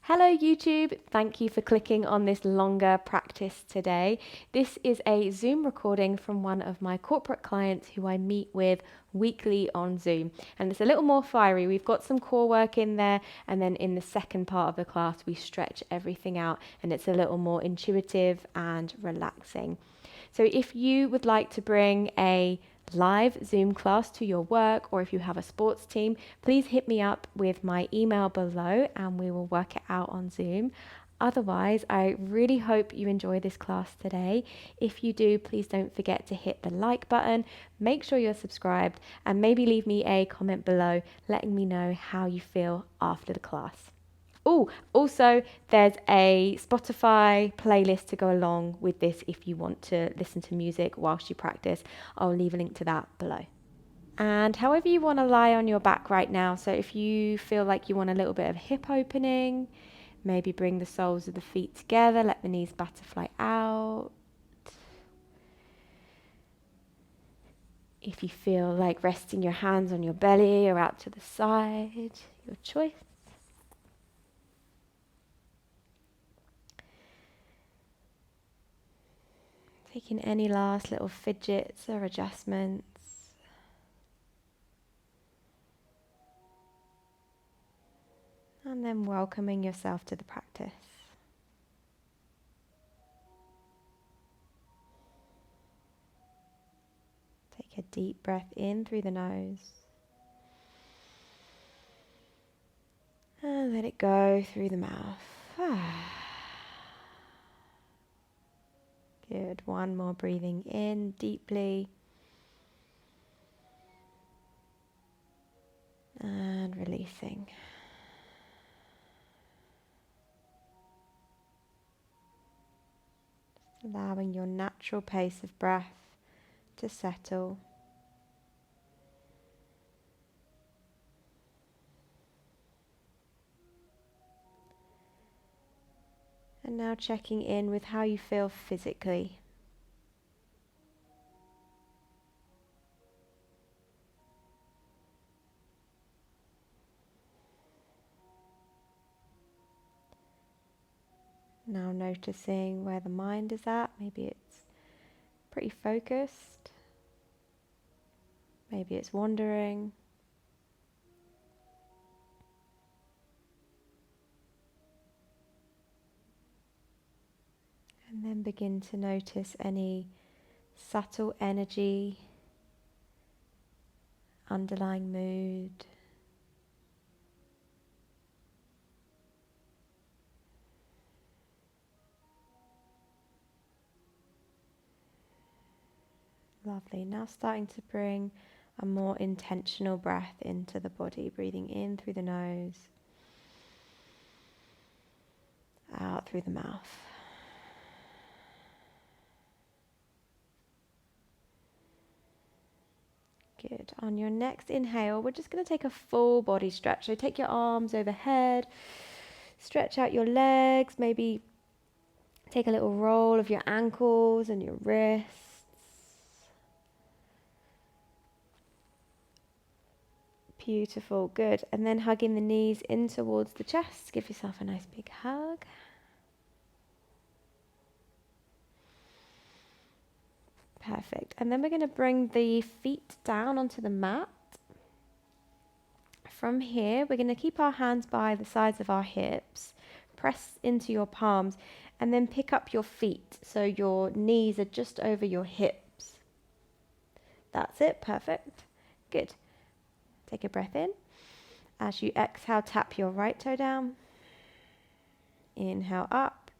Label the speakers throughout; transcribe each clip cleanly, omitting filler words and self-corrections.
Speaker 1: Hello YouTube, thank you for clicking on this longer practice today. This is a Zoom recording from one of my corporate clients who I meet with weekly on Zoom. And it's a little more fiery. We've got some core work in there, and then in the second part of the class we stretch everything out and it's a little more intuitive and relaxing. So if you would like to bring a live Zoom class to your work, or if you have a sports team, please hit me up with my email below and we will work it out on Zoom. Otherwise, I really hope you enjoy this class today. If you do, please don't forget to hit the like button, make sure you're subscribed, and maybe leave me a comment below letting me know how you feel after the class. Oh, also, there's a Spotify playlist to go along with this if you want to listen to music whilst you practice. I'll leave a link to that below. And however you want to lie on your back right now, so if you feel like you want a little bit of hip opening, maybe bring the soles of the feet together, let the knees butterfly out. If you feel like resting your hands on your belly or out to the side, your choice. Taking any last little fidgets or adjustments. And then welcoming yourself to the practice. Take a deep breath in through the nose. And let it go through the mouth. Good. One more breathing in deeply. And releasing. Just allowing your natural pace of breath to settle. And now checking in with how you feel physically. Now noticing where the mind is at. Maybe it's pretty focused. Maybe it's wandering. And then begin to notice any subtle energy, underlying mood. Lovely. Now starting to bring a more intentional breath into the body, breathing in through the nose, out through the mouth. Good. On your next inhale, we're just going to take a full body stretch. So take your arms overhead, stretch out your legs, maybe take a little roll of your ankles and your wrists. Beautiful, good. And then hugging the knees in towards the chest. Give yourself a nice big hug. Perfect. And then we're going to bring the feet down onto the mat. From here, we're going to keep our hands by the sides of our hips. Press into your palms and then pick up your feet so your knees are just over your hips. That's it. Perfect. Good. Take a breath in. As you exhale, tap your right toe down. Inhale up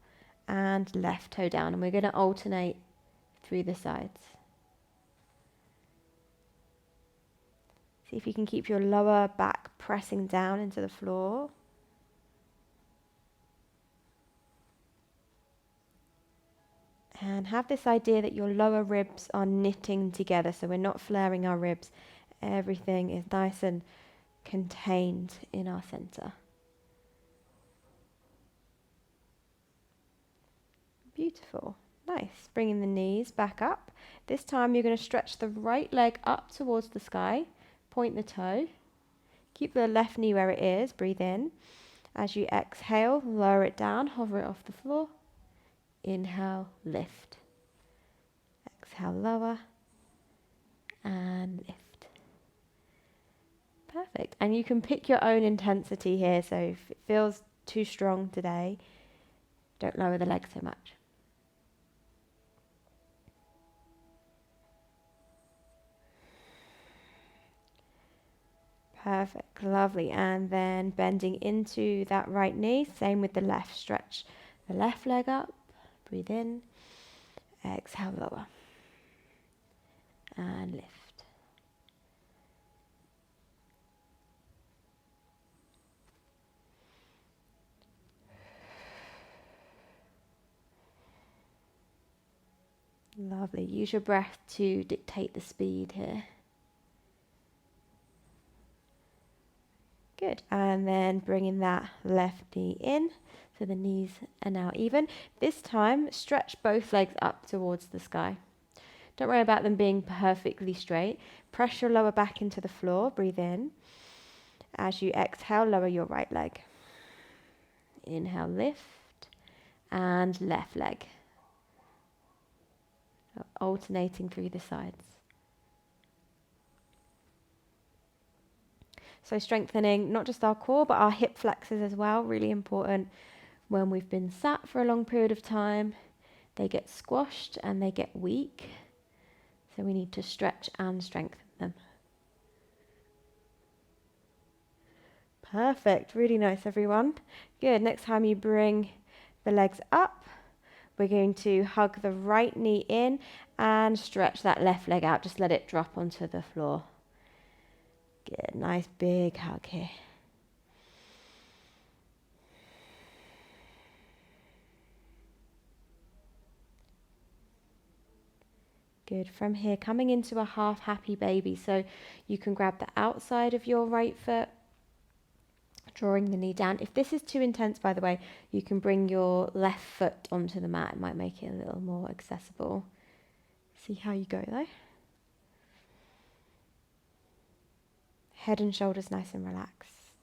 Speaker 1: and left toe down. And we're going to alternate through the sides. See if you can keep your lower back pressing down into the floor. And have this idea that your lower ribs are knitting together, so we're not flaring our ribs. Everything is nice and contained in our center. Beautiful. Nice. Bringing the knees back up. This time you're going to stretch the right leg up towards the sky. Point the toe. Keep the left knee where it is. Breathe in. As you exhale, lower it down, hover it off the floor. Inhale, lift. Exhale, lower, and lift. Perfect. And you can pick your own intensity here, so if it feels too strong today, don't lower the legs so much. Perfect, lovely. And then bending into that right knee, same with the left. Stretch the left leg up, breathe in, exhale, lower, and lift. Lovely. Use your breath to dictate the speed here. Good. And then bringing that left knee in, so the knees are now even. This time, stretch both legs up towards the sky. Don't worry about them being perfectly straight. Press your lower back into the floor. Breathe in. As you exhale, lower your right leg. Inhale, lift. And left leg. Alternating through the sides. So strengthening not just our core, but our hip flexors as well. Really important when we've been sat for a long period of time. They get squashed and they get weak. So we need to stretch and strengthen them. Perfect. Really nice, everyone. Good. Next time you bring the legs up, we're going to hug the right knee in and stretch that left leg out. Just let it drop onto the floor. Good. Nice big hug here. Good. From here, coming into a half happy baby. So you can grab the outside of your right foot, drawing the knee down. If this is too intense, by the way, you can bring your left foot onto the mat. It might make it a little more accessible. See how you go though. Head and shoulders nice and relaxed.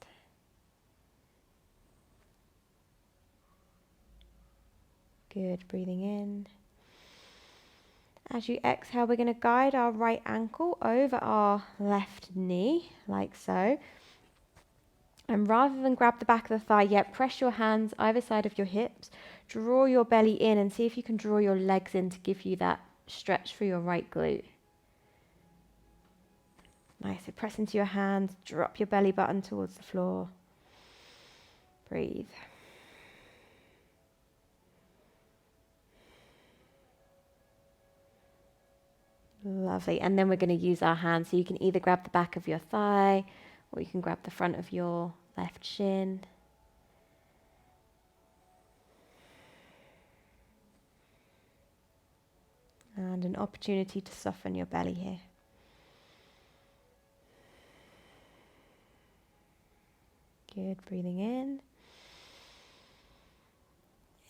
Speaker 1: Good. Breathing in. As you exhale, we're going to guide our right ankle over our left knee, like so. And rather than grab the back of the thigh yet, press your hands either side of your hips, draw your belly in and see if you can draw your legs in to give you that stretch for your right glute. Nice, so press into your hands, drop your belly button towards the floor. Breathe. Lovely, and then we're going to use our hands, so you can either grab the back of your thigh, or you can grab the front of your left shin. And an opportunity to soften your belly here. Good, breathing in.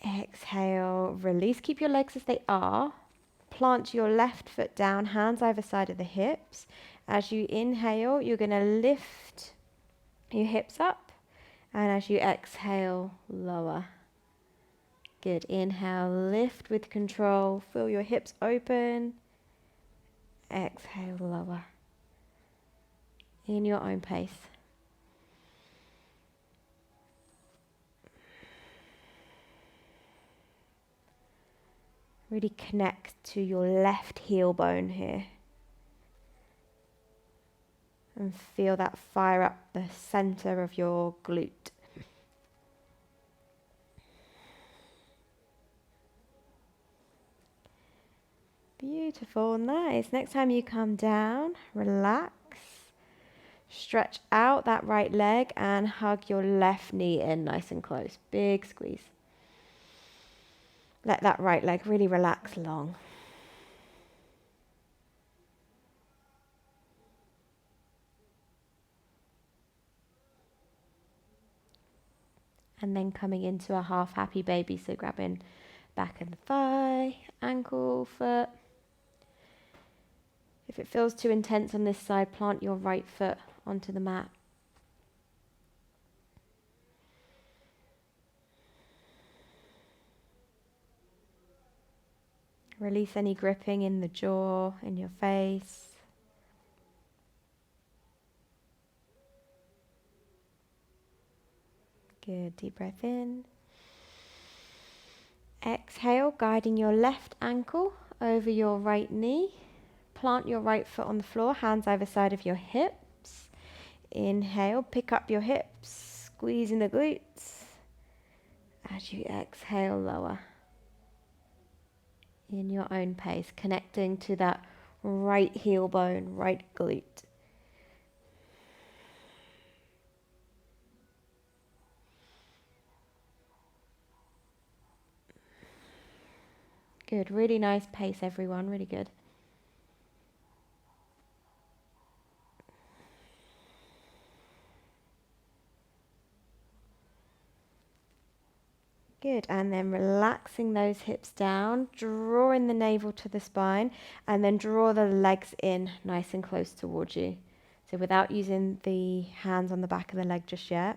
Speaker 1: Exhale, release. Keep your legs as they are. Plant your left foot down, hands either side of the hips. As you inhale, you're going to lift your hips up. And as you exhale, lower. Good. Inhale, lift with control. Feel your hips open. Exhale, lower. In your own pace. Really connect to your left heel bone here. And feel that fire up the center of your glute. Beautiful, nice. Next time you come down, relax. Stretch out that right leg and hug your left knee in nice and close. Big squeeze. Let that right leg really relax long. And then coming into a half happy baby, so grabbing back of the thigh, ankle, foot. If it feels too intense on this side, plant your right foot onto the mat. Release any gripping in the jaw, in your face. Good, deep breath in. Exhale, guiding your left ankle over your right knee. Plant your right foot on the floor, hands either side of your hips. Inhale, pick up your hips, squeeze in the glutes. As you exhale, lower. In your own pace, connecting to that right heel bone, right glute. Good, really nice pace, everyone, really good. Good, and then relaxing those hips down, drawing the navel to the spine, and then draw the legs in nice and close towards you. So without using the hands on the back of the leg just yet.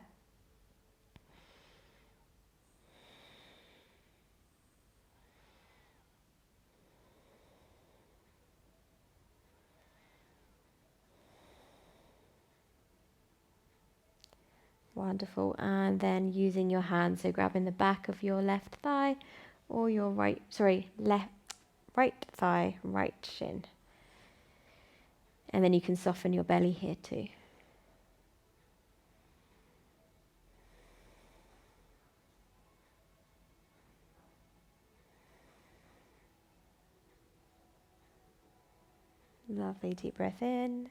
Speaker 1: Wonderful, and then using your hands, so grabbing the back of your left thigh or your right thigh, right shin. And then you can soften your belly here too. Lovely, deep breath in.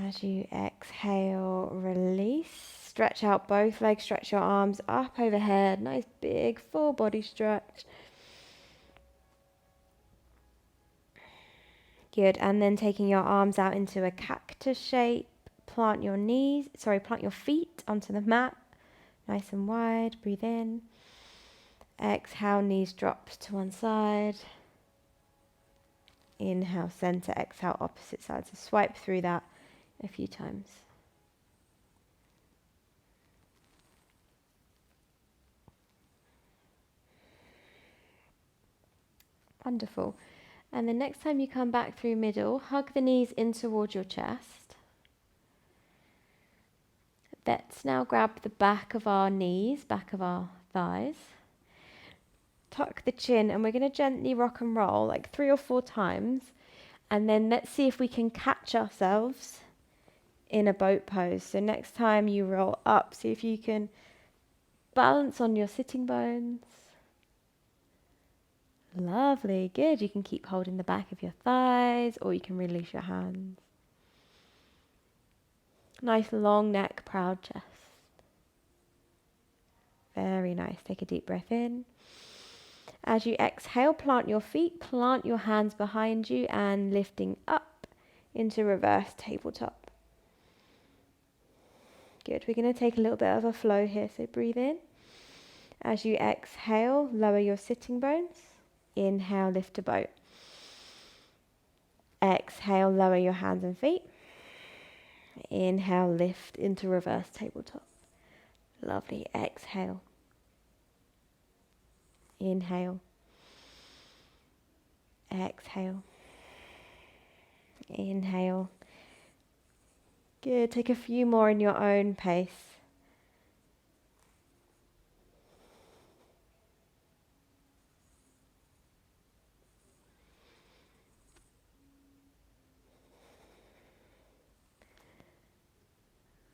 Speaker 1: As you exhale, release. Stretch out both legs, stretch your arms up overhead. Nice big full body stretch. Good, and then taking your arms out into a cactus shape. Plant your feet onto the mat. Nice and wide, breathe in. Exhale, knees drop to one side. Inhale, center, exhale, opposite side. So swipe through that a few times. Wonderful. And the next time you come back through middle, hug the knees in towards your chest. Let's now grab the back of our knees, back of our thighs. Tuck the chin, and we're going to gently rock and roll like 3 or 4 times. And then let's see if we can catch ourselves in a boat pose. So next time you roll up, see if you can balance on your sitting bones. Lovely, good. You can keep holding the back of your thighs, or you can release your hands. Nice long neck, proud chest. Very nice. Take a deep breath in. As you exhale, plant your feet, plant your hands behind you, and lifting up into reverse tabletop. Good. We're going to take a little bit of a flow here, so breathe in. As you exhale, lower your sitting bones. Inhale, lift to boat. Exhale, lower your hands and feet. Inhale, lift into reverse tabletop. Lovely. Exhale. Inhale. Exhale. Inhale. Good. Take a few more in your own pace.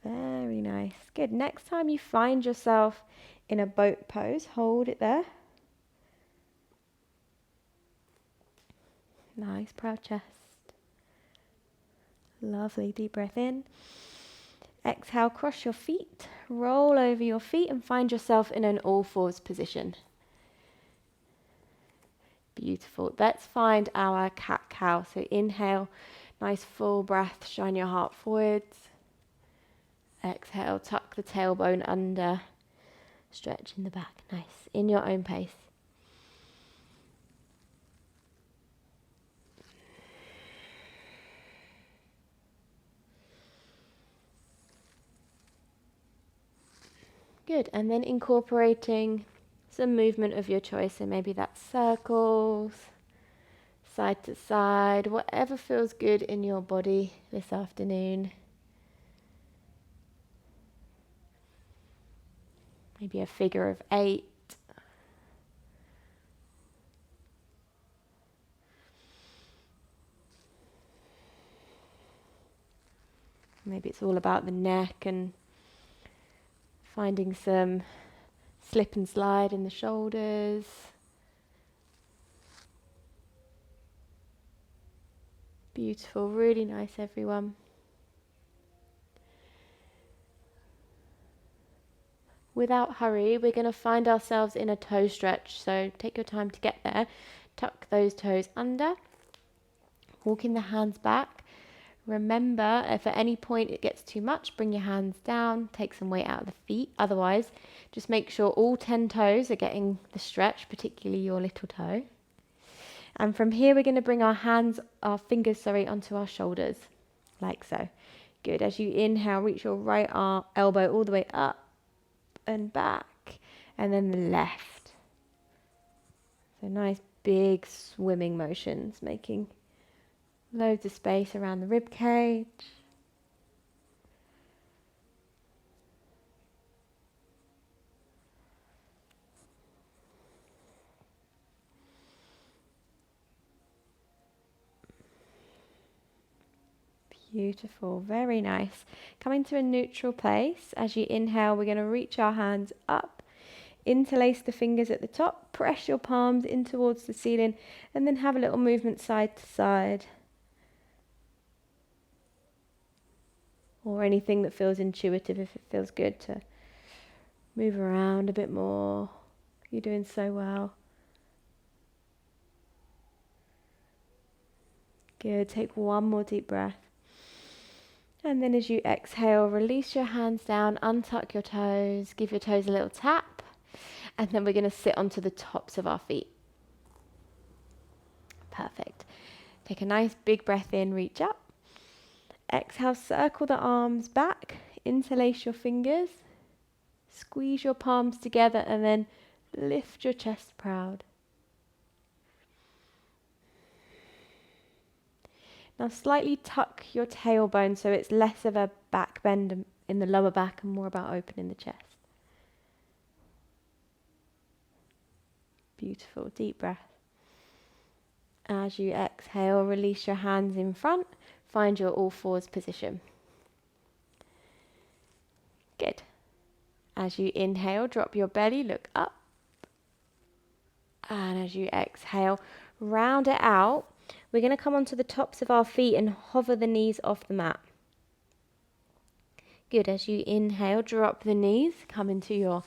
Speaker 1: Very nice. Good. Next time you find yourself in a boat pose, hold it there. Nice, proud chest. Lovely, deep breath in. Exhale, cross your feet, roll over your feet and find yourself in an all fours position. Beautiful. Let's find our cat-cow. So inhale, nice full breath, shine your heart forwards. Exhale, tuck the tailbone under, stretch in the back. Nice, in your own pace. Good, and then incorporating some movement of your choice. So maybe that's circles, side to side, whatever feels good in your body this afternoon. Maybe a figure of 8. Maybe it's all about the neck and finding some slip and slide in the shoulders. Beautiful, really nice, everyone. Without hurry, we're going to find ourselves in a toe stretch. So take your time to get there. Tuck those toes under. Walking the hands back. Remember, if at any point it gets too much, bring your hands down, take some weight out of the feet. Otherwise, just make sure all 10 toes are getting the stretch, particularly your little toe. And from here, we're going to bring our fingers, onto our shoulders, like so. Good. As you inhale, reach your right elbow all the way up and back, and then the left. So nice big swimming motions, making loads of space around the rib cage. Beautiful, very nice. Coming to a neutral place. As you inhale, we're going to reach our hands up, interlace the fingers at the top, press your palms in towards the ceiling, and then have a little movement side to side. Or anything that feels intuitive, if it feels good to move around a bit more. You're doing so well. Good, take one more deep breath. And then as you exhale, release your hands down, untuck your toes, give your toes a little tap, and then we're going to sit onto the tops of our feet. Perfect. Take a nice big breath in, reach up. Exhale, circle the arms back, interlace your fingers, squeeze your palms together, and then lift your chest proud. Now slightly tuck your tailbone so it's less of a back bend in the lower back and more about opening the chest. Beautiful, deep breath. As you exhale, release your hands in front, find your all fours position. Good. As you inhale, drop your belly, look up. And as you exhale, round it out. We're going to come onto the tops of our feet and hover the knees off the mat. Good. As you inhale, drop the knees, come into your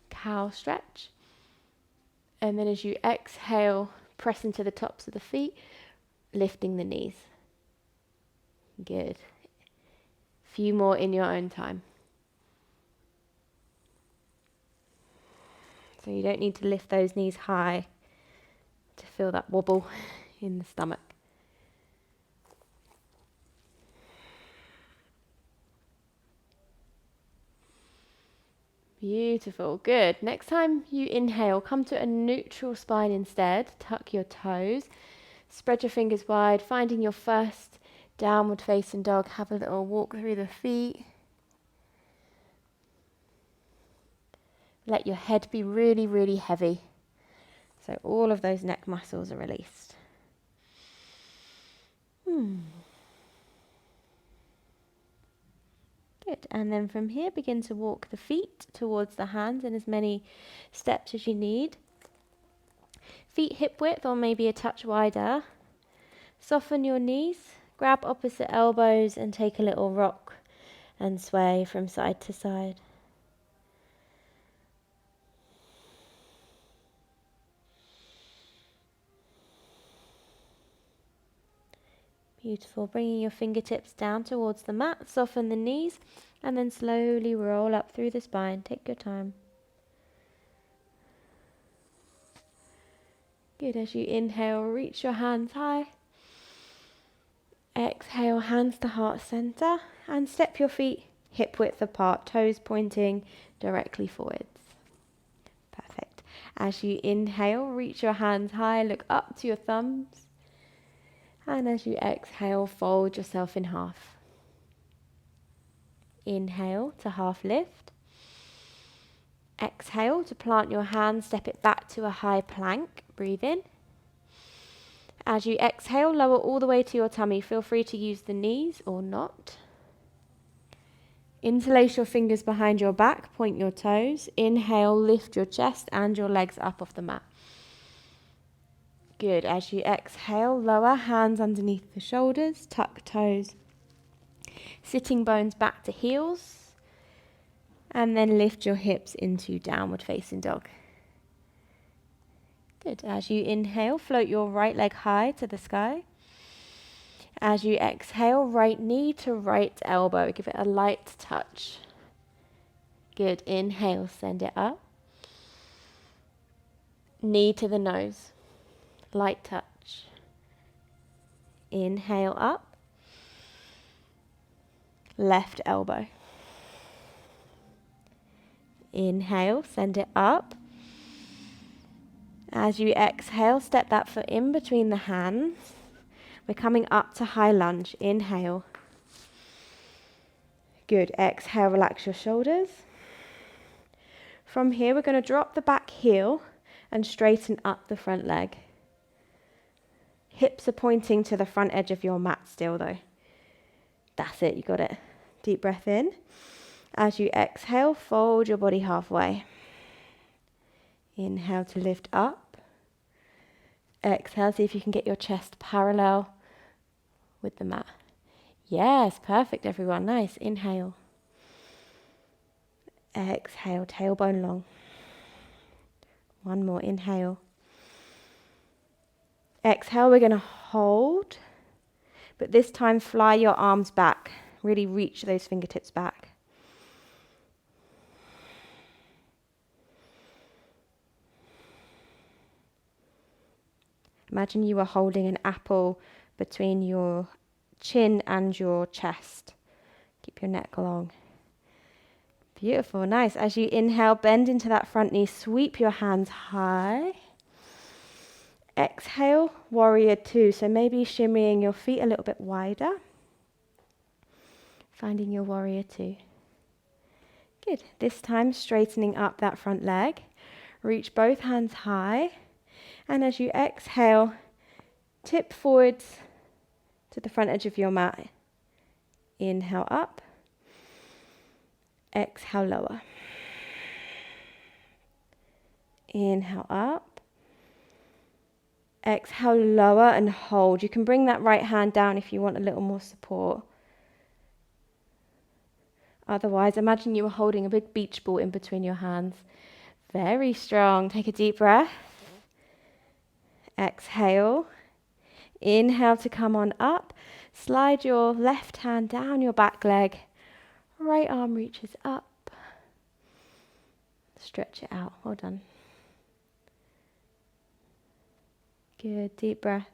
Speaker 1: cow stretch. And then as you exhale, press into the tops of the feet, lifting the knees. Good. Few more in your own time. So you don't need to lift those knees high to feel that wobble in the stomach. Beautiful, good. Next time you inhale, come to a neutral spine instead. Tuck your toes, spread your fingers wide, finding your first downward facing dog. Have a little walk through the feet. Let your head be really, really heavy. So all of those neck muscles are released. Good. And then from here, begin to walk the feet towards the hands in as many steps as you need. Feet hip width or maybe a touch wider. Soften your knees, grab opposite elbows and take a little rock and sway from side to side. Beautiful. Bringing your fingertips down towards the mat, soften the knees, and then slowly roll up through the spine. Take your time. Good. As you inhale, reach your hands high. Exhale, hands to heart center, and step your feet hip width apart, toes pointing directly forwards. Perfect. As you inhale, reach your hands high, look up to your thumbs. And as you exhale, fold yourself in half. Inhale to half lift. Exhale to plant your hands, step it back to a high plank. Breathe in. As you exhale, lower all the way to your tummy. Feel free to use the knees or not. Interlace your fingers behind your back, point your toes. Inhale, lift your chest and your legs up off the mat. Good. As you exhale, lower hands underneath the shoulders, tuck toes. Sitting bones back to heels. And then lift your hips into downward facing dog. Good. As you inhale, float your right leg high to the sky. As you exhale, right knee to right elbow. Give it a light touch. Good. Inhale, send it up. Knee to the nose. Light touch. Inhale up. Left elbow. Inhale, send it up. As you exhale, step that foot in between the hands. We're coming up to high lunge. Inhale. Good. Exhale, relax your shoulders. From here, we're going to drop the back heel and straighten up the front leg. Hips are pointing to the front edge of your mat still though. That's it, you got it. Deep breath in. As you exhale, fold your body halfway. Inhale to lift up. Exhale, see if you can get your chest parallel with the mat. Yes, perfect everyone, nice. Inhale. Exhale, tailbone long. One more, inhale. Exhale, we're going to hold, but this time fly your arms back. Really reach those fingertips back. Imagine you are holding an apple between your chin and your chest. Keep your neck long. Beautiful, nice. As you inhale, bend into that front knee, sweep your hands high. Exhale, warrior two. So maybe shimmying your feet a little bit wider. Finding your warrior two. Good. This time, straightening up that front leg. Reach both hands high. And as you exhale, tip forwards to the front edge of your mat. Inhale up. Exhale, lower. Inhale up. Exhale, lower and hold. You can bring that right hand down if you want a little more support. Otherwise, imagine you were holding a big beach ball in between your hands. Very strong. Take a deep breath. Exhale. Inhale to come on up. Slide your left hand down your back leg. Right arm reaches up. Stretch it out. Well done. Good. Deep breath.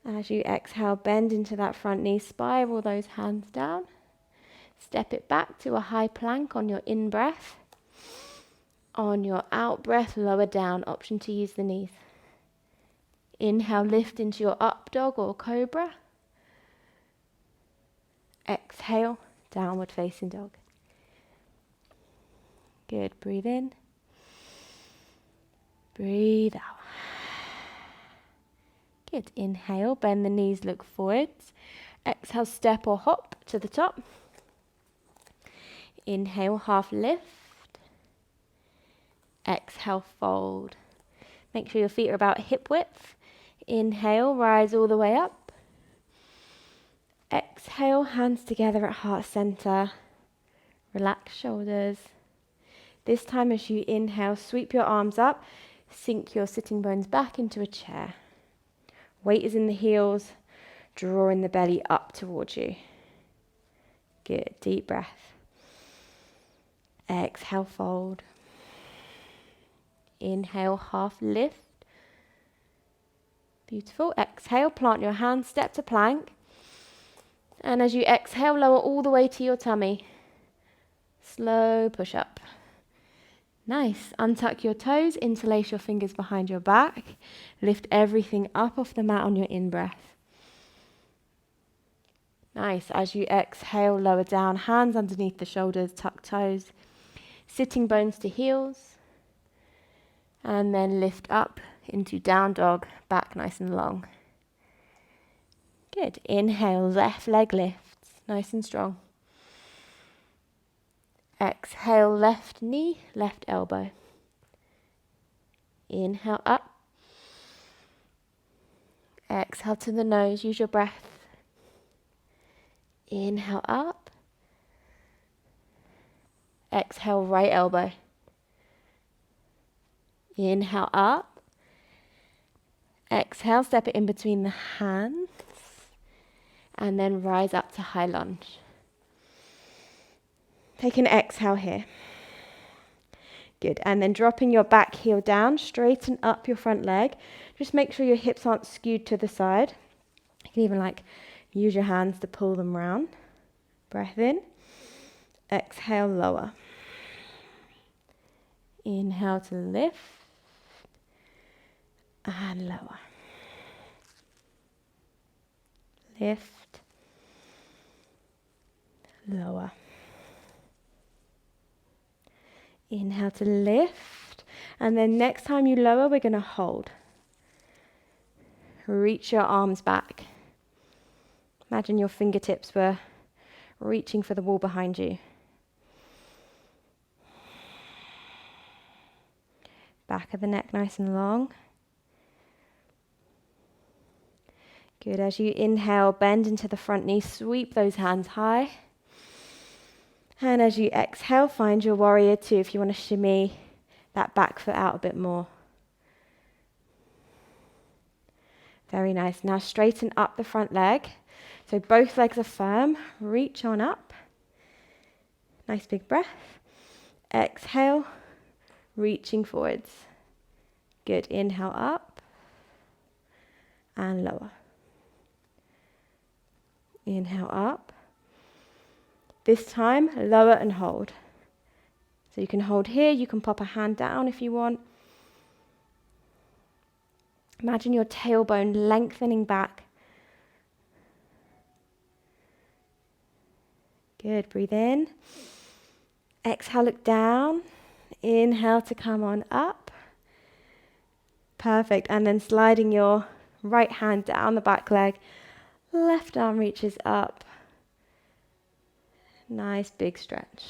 Speaker 1: As you exhale, bend into that front knee. Spiral those hands down. Step it back to a high plank on your in-breath. On your out-breath, lower down. Option to use the knees. Inhale, lift into your up dog or cobra. Exhale, downward facing dog. Good. Breathe in. Breathe out. Good. Inhale, bend the knees, look forwards. Exhale, step or hop to the top. Inhale, half lift. Exhale, fold. Make sure your feet are about hip width. Inhale, rise all the way up. Exhale, hands together at heart center. Relax shoulders. This time as you inhale, sweep your arms up. Sink your sitting bones back into a chair. Weight is in the heels. Drawing the belly up towards you. Good. Deep breath. Exhale, fold. Inhale, half lift. Beautiful. Exhale, plant your hands, step to plank. And as you exhale, lower all the way to your tummy. Slow push up. Nice. Untuck your toes, interlace your fingers behind your back. Lift everything up off the mat on your in-breath. Nice. As you exhale, lower down, hands underneath the shoulders, tuck toes. Sitting bones to heels. And then lift up into down dog, back nice and long. Good. Inhale, left leg lifts, nice and strong. Exhale, left knee, left elbow. Inhale up. Exhale to the nose, use your breath. Inhale up. Exhale, right elbow. Inhale up. Exhale, step it in between the hands. And then rise up to high lunge. Take an exhale here. Good. And then dropping your back heel down, straighten up your front leg. Just make sure your hips aren't skewed to the side. You can even use your hands to pull them round. Breath in. Exhale, lower. Inhale to lift. And lower. Lift. Lower. Inhale to lift. And then next time you lower, we're going to hold. Reach your arms back. Imagine your fingertips were reaching for the wall behind you. Back of the neck nice and long. Good. As you inhale, bend into the front knee, sweep those hands high. And as you exhale, find your warrior two if you want to shimmy that back foot out a bit more. Very nice. Now straighten up the front leg. So both legs are firm. Reach on up. Nice big breath. Exhale, reaching forwards. Good. Inhale up and lower. Inhale up. This time, lower and hold. So you can hold here, you can pop a hand down if you want. Imagine your tailbone lengthening back. Good, breathe in. Exhale, look down. Inhale to come on up. Perfect, and then sliding your right hand down the back leg. Left arm reaches up. Nice big stretch.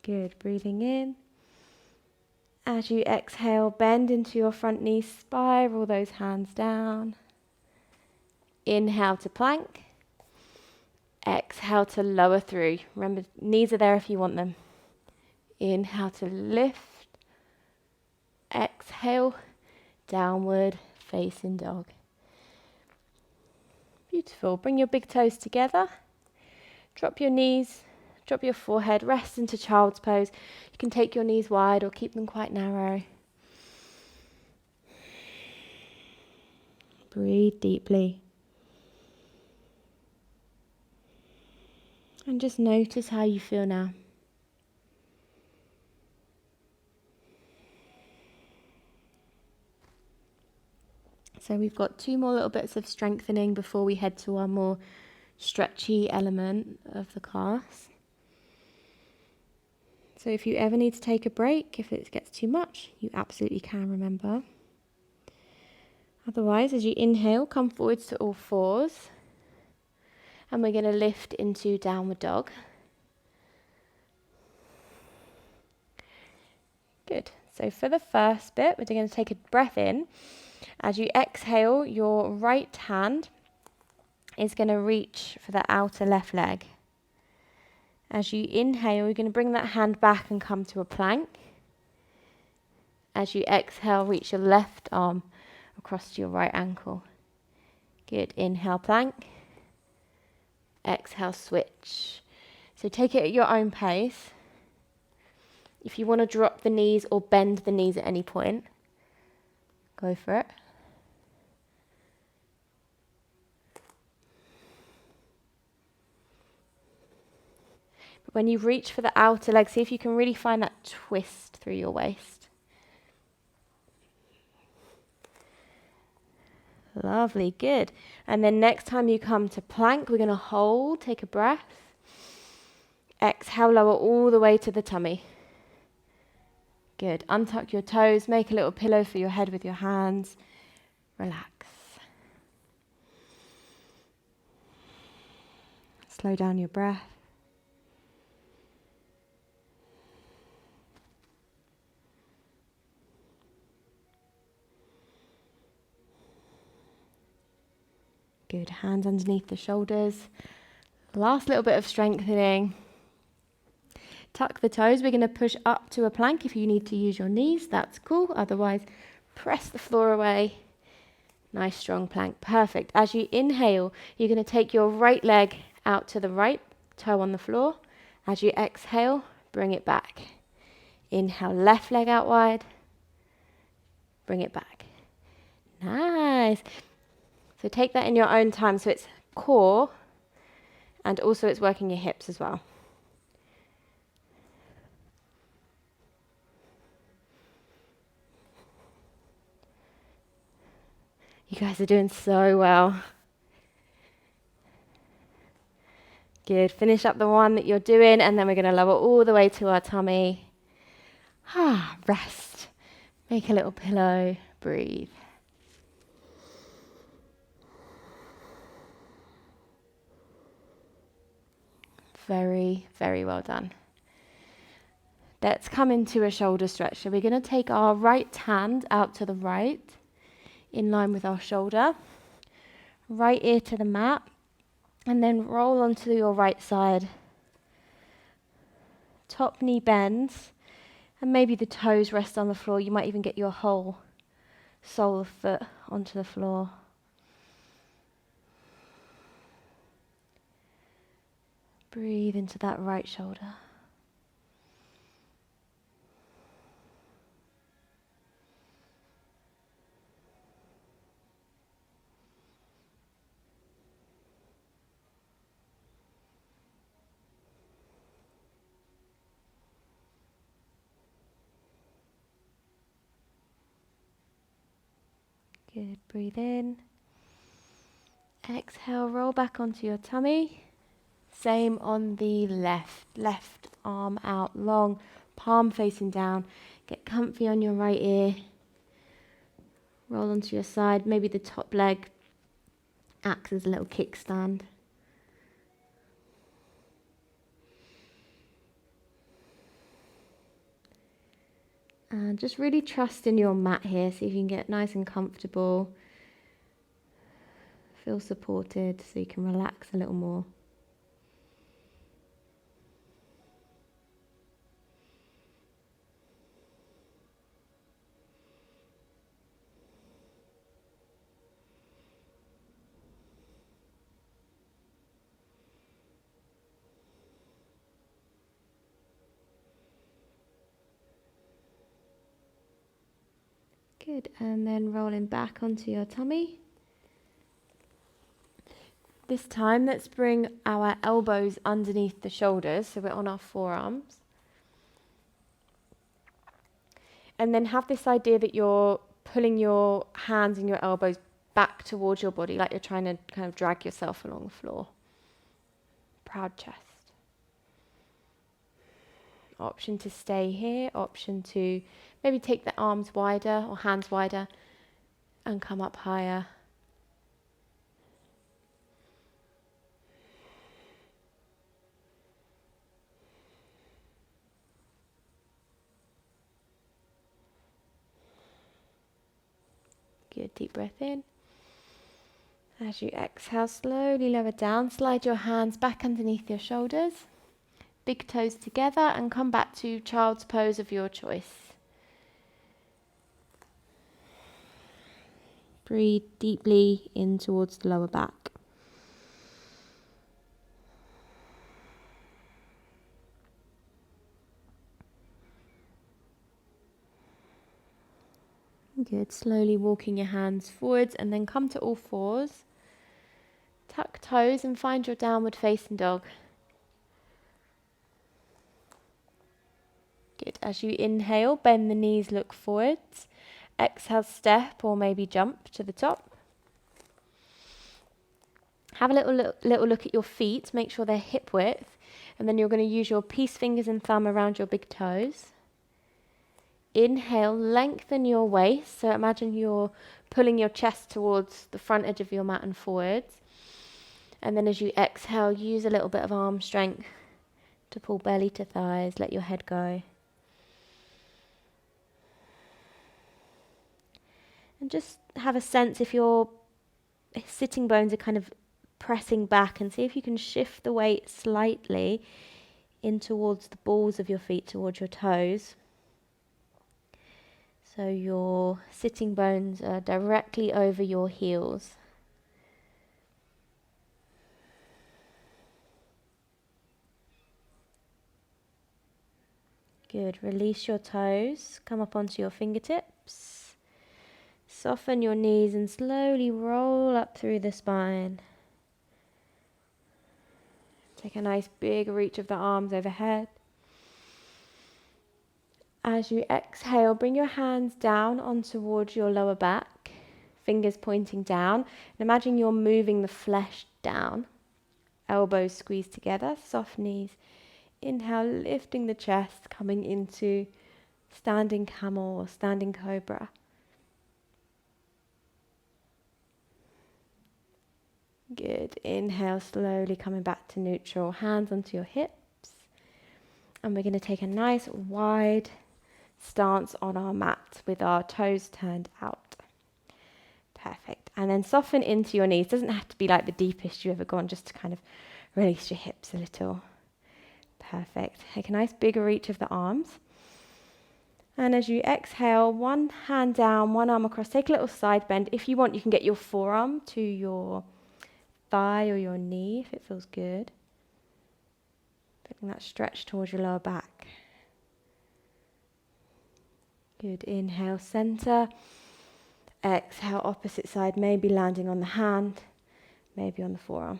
Speaker 1: Good, breathing in. As you exhale, bend into your front knee, spiral those hands down. Inhale to plank. Exhale to lower through. Remember, knees are there if you want them. Inhale to lift. Exhale, downward facing dog. Beautiful. Bring your big toes together. Drop your knees, drop your forehead, rest into child's pose. You can take your knees wide or keep them quite narrow. Breathe deeply. And just notice how you feel now. So we've got 2 more little bits of strengthening before we head to our more stretchy element of the class. So if you ever need to take a break, if it gets too much, you absolutely can, remember. Otherwise, as you inhale, come forwards to all fours. And we're going to lift into downward dog. Good. So for the first bit, we're going to take a breath in. As you exhale, your right hand is going to reach for the outer left leg. As you inhale, you're going to bring that hand back and come to a plank. As you exhale, reach your left arm across to your right ankle. Good. Inhale, plank. Exhale, switch. So take it at your own pace. If you want to drop the knees or bend the knees at any point, go for it. When you reach for the outer leg, see if you can really find that twist through your waist. Lovely, good. And then next time you come to plank, we're going to hold, take a breath. Exhale, lower all the way to the tummy. Good. Untuck your toes, make a little pillow for your head with your hands. Relax. Slow down your breath. Good. Hands underneath the shoulders. Last little bit of strengthening. Tuck the toes. We're going to push up to a plank. If you need to use your knees, that's cool. Otherwise, press the floor away. Nice strong plank. Perfect. As you inhale, you're going to take your right leg out to the right, toe on the floor. As you exhale, bring it back. Inhale, left leg out wide. Bring it back. Nice. So take that in your own time. So it's core and also it's working your hips as well. You guys are doing so well. Good. Finish up the one that you're doing, and then we're going to lower all the way to our tummy. Rest. Make a little pillow. Breathe. Very, very well done. Let's come into a shoulder stretch. So we're going to take our right hand out to the right, in line with our shoulder. Right ear to the mat. And then roll onto your right side. Top knee bends. And maybe the toes rest on the floor. You might even get your whole sole of foot onto the floor. Breathe into that right shoulder. Good. Breathe in. Exhale, roll back onto your tummy. Same on the left. Left arm out long, palm facing down. Get comfy on your right ear. Roll onto your side. Maybe the top leg acts as a little kickstand. And just really trust in your mat here. See if you can get nice and comfortable. Feel supported so you can relax a little more. Good, and then rolling back onto your tummy. This time, let's bring our elbows underneath the shoulders, so we're on our forearms. And then have this idea that you're pulling your hands and your elbows back towards your body, like you're trying to kind of drag yourself along the floor. Proud chest. Option to stay here, option to maybe take the arms wider or hands wider and come up higher. Good, deep breath in. As you exhale, slowly lower down. Slide your hands back underneath your shoulders. Big toes together and come back to child's pose of your choice. Breathe deeply in towards the lower back. Good. Slowly walking your hands forwards and then come to all fours. Tuck toes and find your downward facing dog. As you inhale, bend the knees, look forwards. Exhale, step or maybe jump to the top. Have a little look at your feet, make sure they're hip width, and then you're going to use your peace fingers and thumb around your big toes. Inhale, lengthen your waist, so imagine you're pulling your chest towards the front edge of your mat and forwards. And then as you exhale, use a little bit of arm strength to pull belly to thighs, let your head go. And just have a sense if your sitting bones are kind of pressing back, and see if you can shift the weight slightly in towards the balls of your feet, towards your toes. So your sitting bones are directly over your heels. Good. Release your toes. Come up onto your fingertips. Soften your knees and slowly roll up through the spine. Take a nice big reach of the arms overhead. As you exhale, bring your hands down on towards your lower back, fingers pointing down. And imagine you're moving the flesh down. Elbows squeezed together, soft knees. Inhale, lifting the chest, coming into standing camel or standing cobra. Good. Inhale, slowly coming back to neutral. Hands onto your hips. And we're going to take a nice wide stance on our mat with our toes turned out. Perfect. And then soften into your knees. Doesn't have to be like the deepest you've ever gone, just to kind of release your hips a little. Perfect. Take a nice big reach of the arms. And as you exhale, one hand down, one arm across. Take a little side bend. If you want, you can get your forearm to your thigh or your knee if it feels good. Putting that stretch towards your lower back. Good. Inhale, center. Exhale, opposite side, maybe landing on the hand, maybe on the forearm.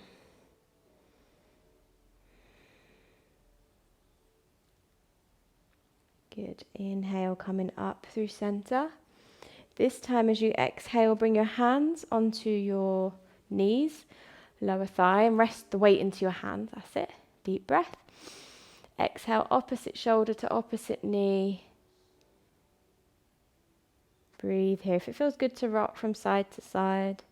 Speaker 1: Good. Inhale, coming up through center. This time as you exhale, bring your hands onto your knees, lower thigh, and rest the weight into your hands. That's it. Deep breath. Exhale, opposite shoulder to opposite knee. Breathe here. If it feels good to rock from side to side.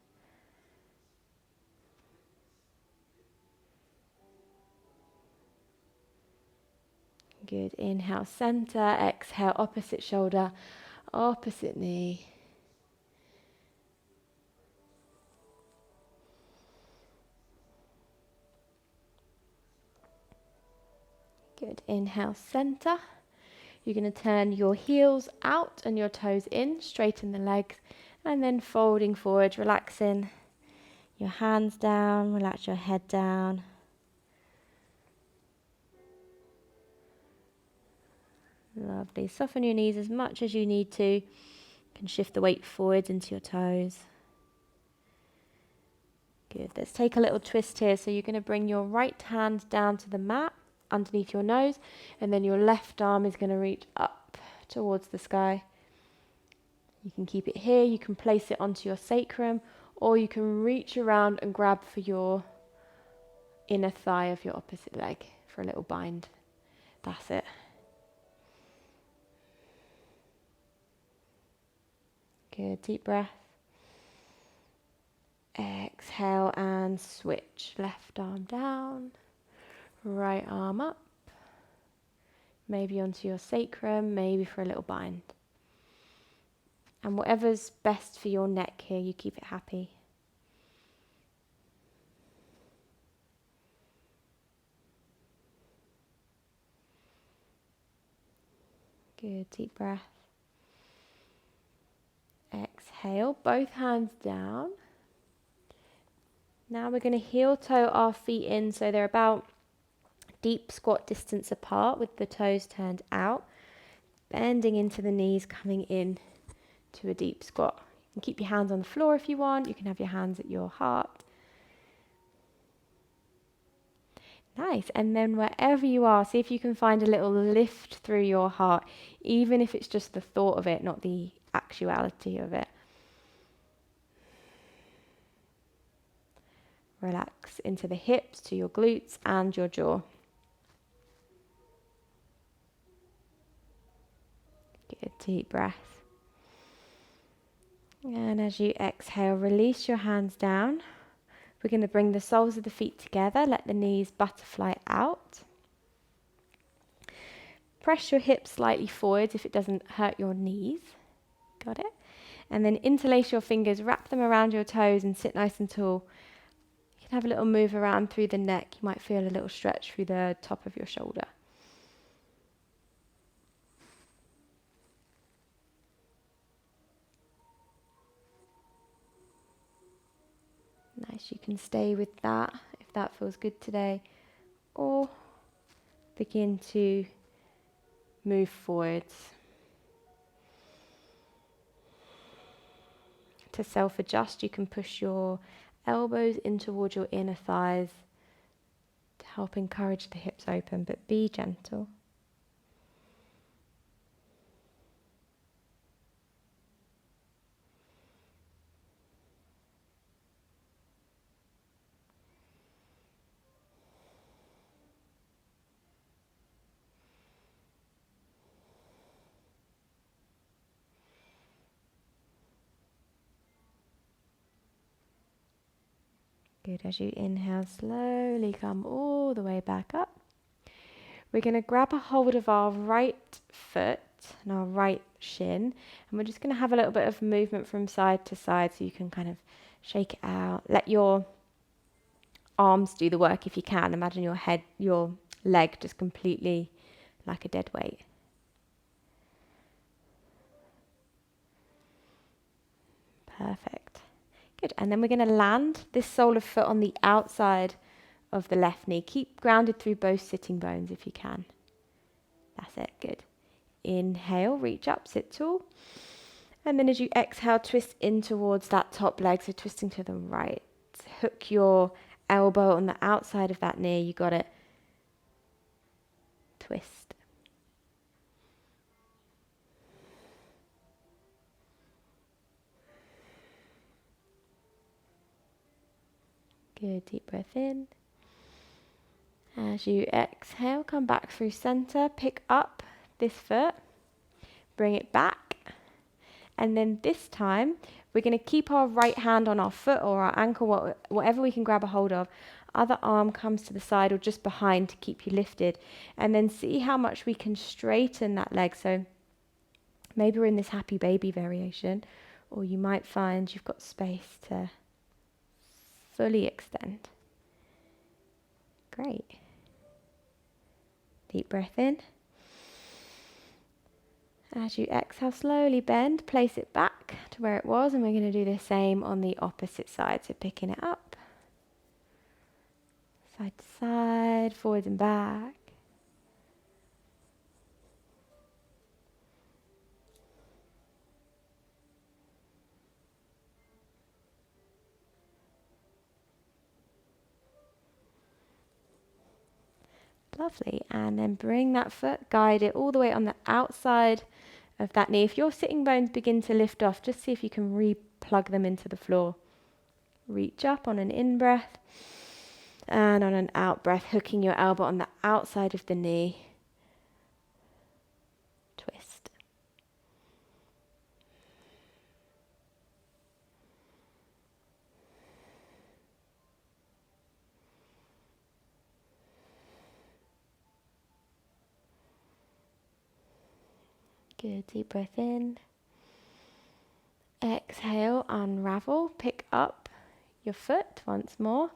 Speaker 1: Good. Inhale, center. Exhale, opposite shoulder, opposite knee. Good. Inhale, center. You're going to turn your heels out and your toes in, straighten the legs, and then folding forward, relaxing your hands down, relax your head down. Lovely. Soften your knees as much as you need to. You can shift the weight forwards into your toes. Good. Let's take a little twist here. So you're going to bring your right hand down to the mat underneath your nose, and then your left arm is going to reach up towards the sky. You can keep it here. You can place it onto your sacrum, or you can reach around and grab for your inner thigh of your opposite leg for a little bind. That's it. Good. Deep breath. Exhale and switch. Left arm down, right arm up. Maybe onto your sacrum, maybe for a little bind. And whatever's best for your neck here, you keep it happy. Good. Deep breath. Exhale, both hands down. Now we're going to heel toe our feet in so they're about deep squat distance apart with the toes turned out. Bending into the knees, coming in to a deep squat. You can keep your hands on the floor if you want. You can have your hands at your heart. Nice. And then wherever you are, see if you can find a little lift through your heart, even if it's just the thought of it, not the actuality of it. Relax into the hips, to your glutes and your jaw. Good, deep breath. And as you exhale, release your hands down. We're going to bring the soles of the feet together, let the knees butterfly out. Press your hips slightly forwards if it doesn't hurt your knees. Got it? And then interlace your fingers, wrap them around your toes and sit nice and tall. You can have a little move around through the neck. You might feel a little stretch through the top of your shoulder. Nice, you can stay with that if that feels good today, or begin to move forwards. To self-adjust, you can push your elbows in towards your inner thighs to help encourage the hips open, but be gentle. Good, as you inhale, slowly come all the way back up. We're going to grab a hold of our right foot and our right shin, and we're just going to have a little bit of movement from side to side so you can kind of shake it out. Let your arms do the work if you can. Imagine your leg just completely like a dead weight. Perfect. Good. And then we're going to land this sole of foot on the outside of the left knee. Keep grounded through both sitting bones if you can. That's it. Good. Inhale, reach up, sit tall. And then as you exhale, twist in towards that top leg, so twisting to the right. Hook your elbow on the outside of that knee. You got it. Twist. Good, deep breath in. As you exhale, come back through center, pick up this foot, bring it back. And then this time, we're going to keep our right hand on our foot or our ankle, whatever we can grab a hold of. Other arm comes to the side or just behind to keep you lifted. And then see how much we can straighten that leg. So maybe we're in this happy baby variation, or you might find you've got space to fully extend. Great. Deep breath in. As you exhale, slowly bend, place it back to where it was, and we're going to do the same on the opposite side. So picking it up, side to side, forwards and back. Lovely. And then bring that foot, guide it all the way on the outside of that knee. If your sitting bones begin to lift off, just see if you can re-plug them into the floor. Reach up on an in-breath and on an out-breath, hooking your elbow on the outside of the knee. Twist. Good, deep breath in. Exhale, unravel, pick up your foot once more.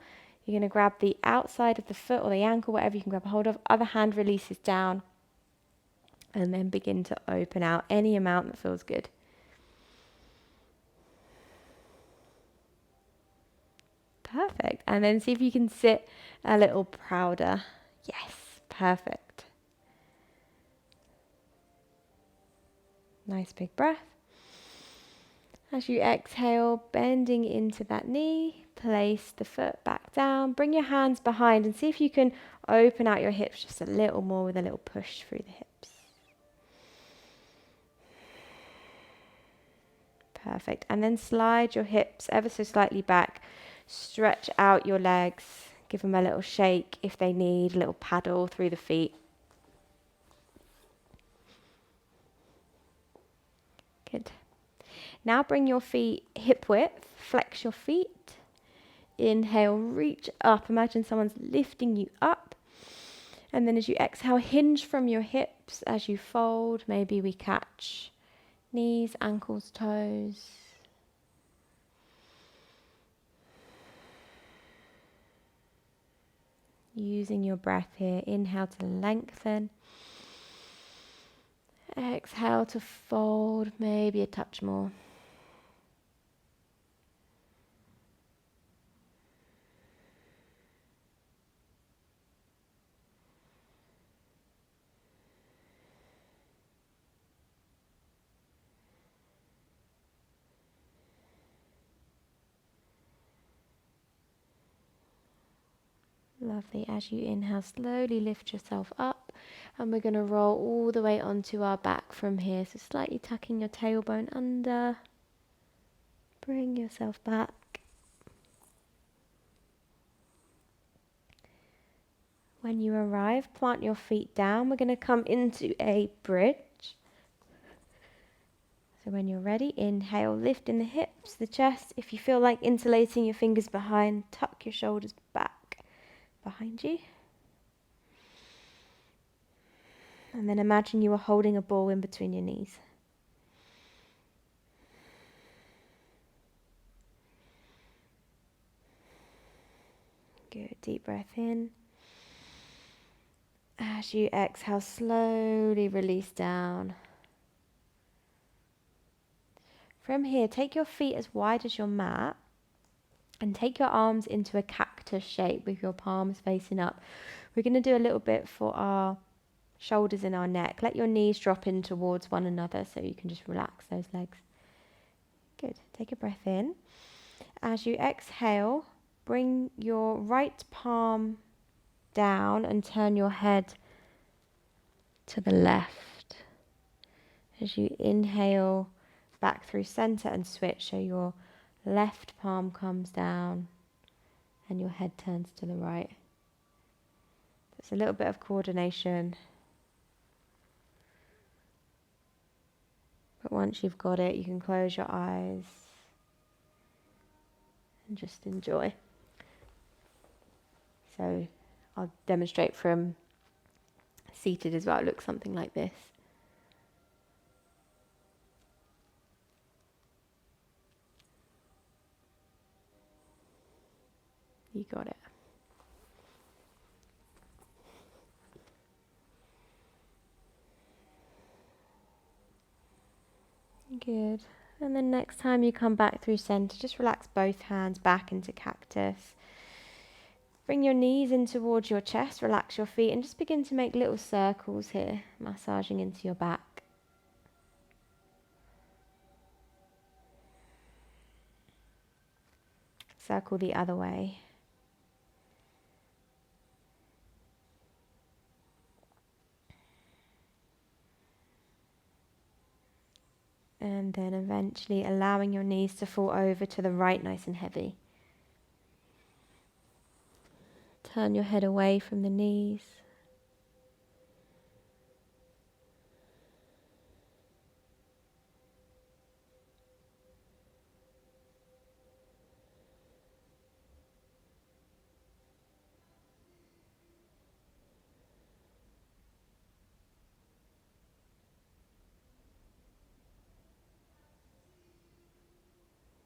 Speaker 1: You're going to grab the outside of the foot or the ankle, whatever you can grab a hold of. Other hand releases down. And then begin to open out any amount that feels good. Perfect. And then see if you can sit a little prouder. Yes, perfect. Nice big breath. As you exhale, bending into that knee, Place the foot back down. Bring your hands behind and see if you can open out your hips just a little more with a little push through the hips. Perfect. And then slide your hips ever so slightly back. Stretch out your legs. Give them a little shake if they need, a little paddle through the feet. Good. Now bring your feet hip width. Flex your feet. Inhale, reach up. Imagine someone's lifting you up. And then as you exhale, hinge from your hips as you fold. Maybe we catch knees, ankles, toes. Using your breath here. Inhale to lengthen. Exhale to fold, maybe a touch more. Lovely. As you inhale, slowly lift yourself up, and we're going to roll all the way onto our back from here. So slightly tucking your tailbone under. Bring yourself back. When you arrive, plant your feet down. We're going to come into a bridge. So when you're ready, inhale, lift in the hips, the chest. If you feel like interlacing your fingers behind, tuck your shoulders back behind you. And then imagine you are holding a ball in between your knees. Good, deep breath in. As you exhale, slowly release down. From here, take your feet as wide as your mat and take your arms into a cactus shape with your palms facing up. We're going to do a little bit for our shoulders and our neck. Let your knees drop in towards one another so you can just relax those legs. Good. Take a breath in. As you exhale, bring your right palm down and turn your head to the left. As you inhale, back through center and switch, so your left palm comes down and your head turns to the right. It's a little bit of coordination. But once you've got it, you can close your eyes and just enjoy. So I'll demonstrate from seated as well. It looks something like this. You got it. Good. And then next time you come back through center, just relax both hands back into cactus. Bring your knees in towards your chest, relax your feet, and just begin to make little circles here, massaging into your back. Circle the other way. And then eventually allowing your knees to fall over to the right nice and heavy. Turn your head away from the knees.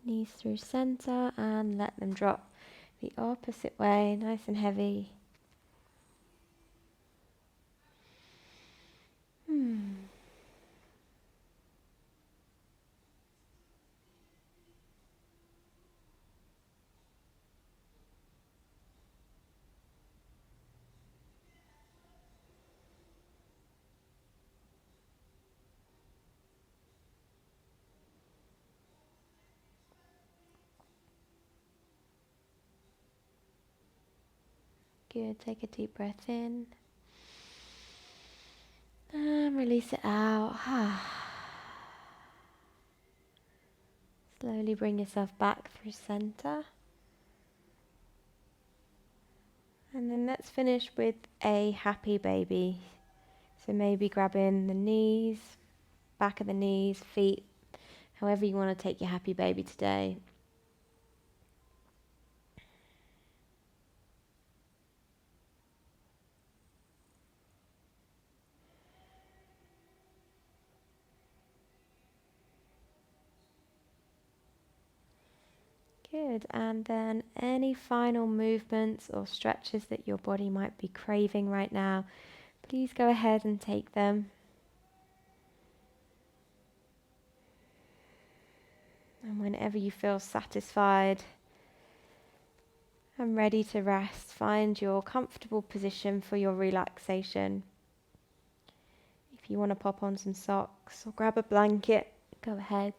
Speaker 1: Knees through center and let them drop the opposite way, nice and heavy. Good. Take a deep breath in. And release it out. Slowly bring yourself back through center. And then let's finish with a happy baby. So maybe grabbing the knees, back of the knees, feet, however you want to take your happy baby today. Good, and then any final movements or stretches that your body might be craving right now, please go ahead and take them. And whenever you feel satisfied and ready to rest, find your comfortable position for your relaxation. If you want to pop on some socks or grab a blanket, go ahead.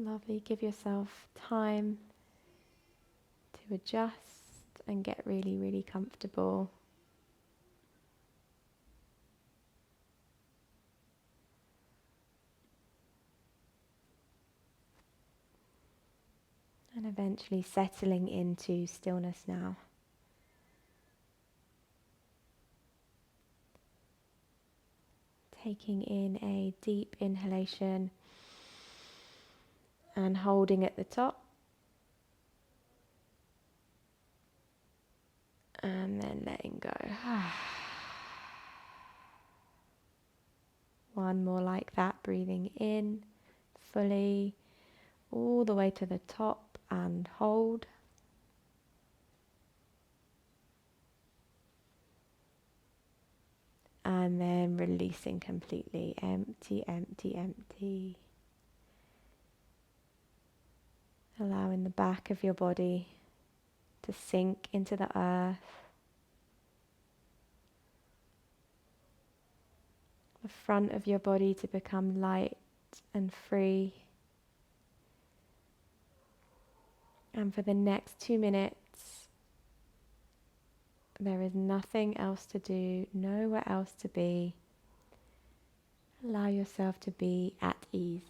Speaker 1: Lovely, give yourself time to adjust and get really, really comfortable. And eventually settling into stillness now. Taking in a deep inhalation and holding at the top. And then letting go. One more like that, breathing in fully all the way to the top and hold. And then releasing completely, empty, empty, empty. Allowing the back of your body to sink into the earth. The front of your body to become light and free. And for the next 2 minutes, there is nothing else to do, nowhere else to be. Allow yourself to be at ease.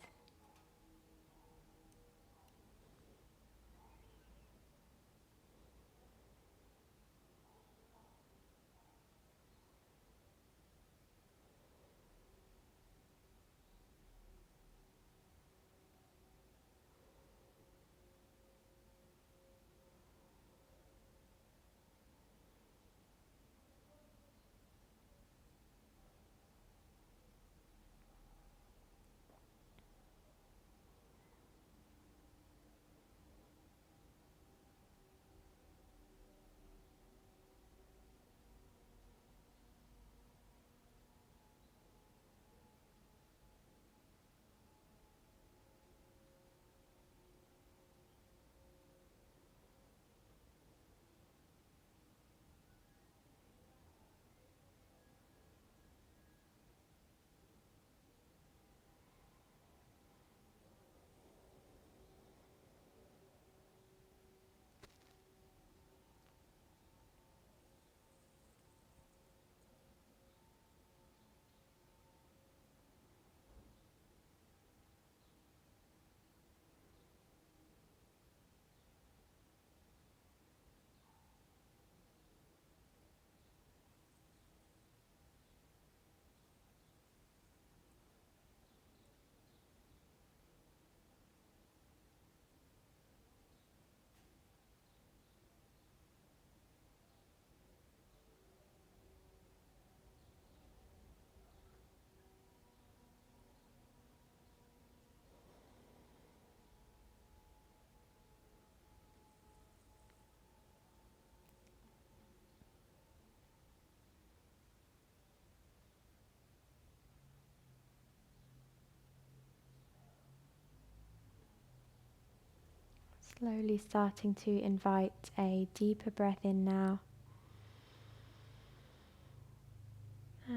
Speaker 1: Slowly starting to invite a deeper breath in now.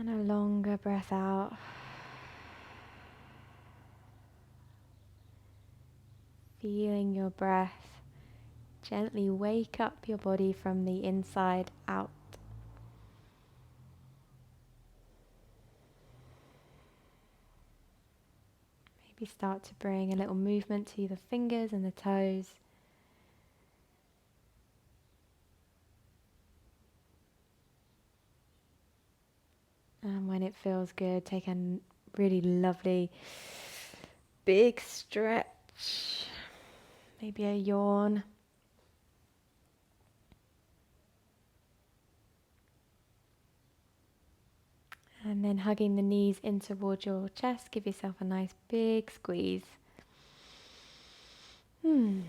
Speaker 1: And a longer breath out. Feeling your breath gently wake up your body from the inside out. Maybe start to bring a little movement to the fingers and the toes. And when it feels good, take a really lovely big stretch. Maybe a yawn. And then hugging the knees in towards your chest, give yourself a nice big squeeze. And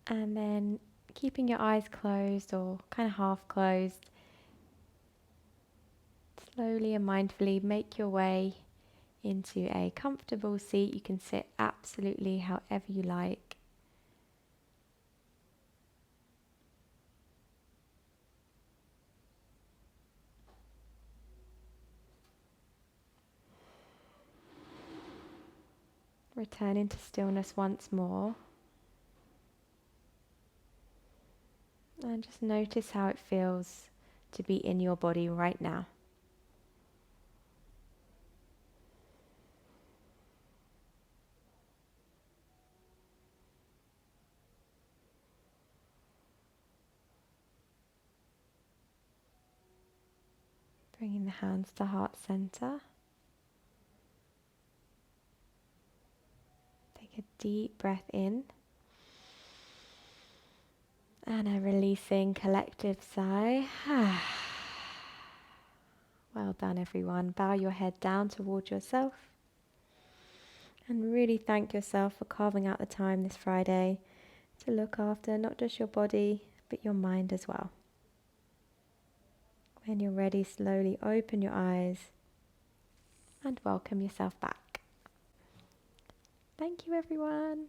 Speaker 1: then keeping your eyes closed or kind of half closed, slowly and mindfully make your way into a comfortable seat. You can sit absolutely however you like. Return into stillness once more. And just notice how it feels to be in your body right now. Bringing the hands to heart center. Take a deep breath in. And a releasing collective sigh. Well done, everyone. Bow your head down towards yourself. And really thank yourself for carving out the time this Friday to look after not just your body, but your mind as well. When you're ready, slowly open your eyes and welcome yourself back. Thank you, everyone.